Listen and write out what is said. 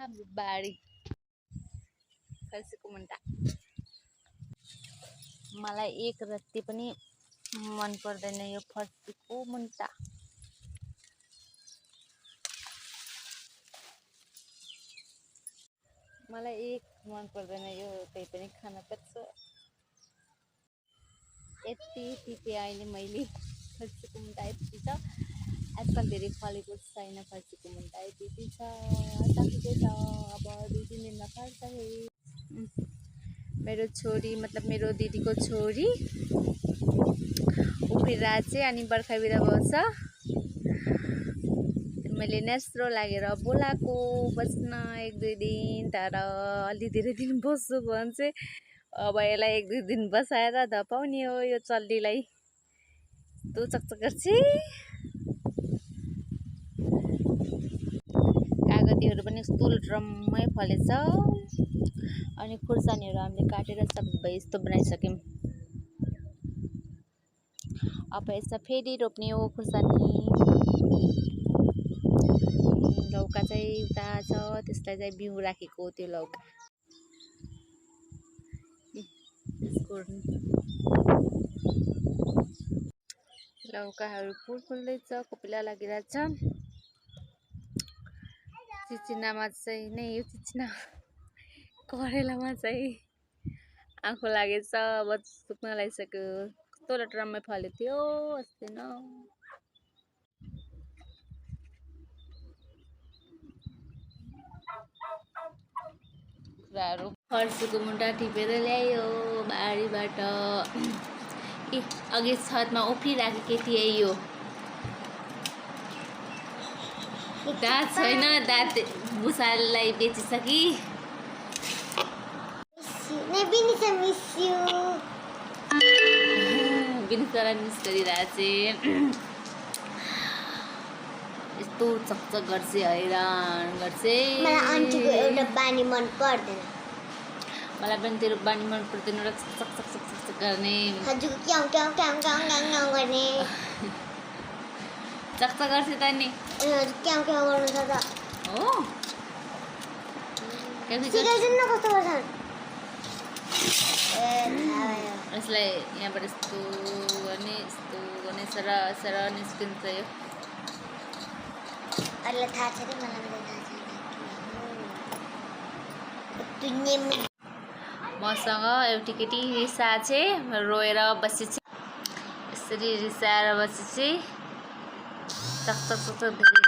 हाम्रो बारी फर्सीको मुन्टा। मलाई एक रत्ती पनि मन पर्दैन यो फर्सीको मुन्टा। मलाई एक मन पर्दैन यो, त्यही पनि खान पर्छ। यति टिपे अहिले मैले फर्सीको मुन्टा यति छ। आजकल धेरै फलेको छैन फर्सीको मुन्टा, यति छ सकिँदै छ। अब 2-3 दिनमा फल्छ। मेरो छोरी मतलब मेरो दिदीको छोरी उफ्रिरहेको चाहिँ अनि बर्खाभित्र बस्छ। मैले नेस्रो लागेर बोलाएको बस्न 1-2 दिन, तर अलि धेरै दिन बस्छु भन्छ। अब यसलाई 1-2 दिन बसाएर धपाउने हो यो चल्लीलाई। तँ चकचक गर्छ। कागतीहरू पनि यस्तो ड्रममै फलेछ। अनि खुर्सानीहरू हामीले काटेर सबै यस्तो बनाइसक्यौँ। अब यसमा फेरि रोप्ने हो खुर्सानी। लौका चाहिँ उता छ, त्यसलाई चाहिँ बिउ राखेको त्यो लौका। लौकाहरू फुल्दैछ, कोपिला लागिरहेछ। चिचिनामा चाहिँ नै यो चिचिना करेलामा चाहिँ आँखो लागेछ। अब सुक्न लागिसक्यो। कस्तो ड्रममै फलेको थियो अस्ति न। कुराहरू फर्सीको मुन्टा टिपेर ल्यायो बारीबाट। अघि छतमा उफ्रिराखेको थिएँ। यो दाँत छैन, दाँत भुसालाई बेचिसकि। बिनिसालाई मिस गरिरहेको चाहिँ यस्तो चकचक गर्छ, हैरान गर्छ। मलाई आन्टीको एउटा बानी मन पर्दैन। मलाई पनि तेरो बानी मन पर्दैन र चकचक चकचक चकचक गर्ने। हजुरको क्याउ क्याउ क्याउ क्याउ क्याउ गर्ने चकचक गर्छ त नि। क्याउ क्याउ गर्नु छ त हो। सिकाइदिनु न कस्तो गर्छन्। यसलाई यहाँबाट यस्तो गर्ने सर सर निस्किन्छ यो। अरूलाई थाहा छ कि मलाई थाहा छैन। मसँग एउटी केटी रिसा चाहिँ रोएर बसेछ। यसरी रिसाएर बसेपछि चकचक चकचक धेरै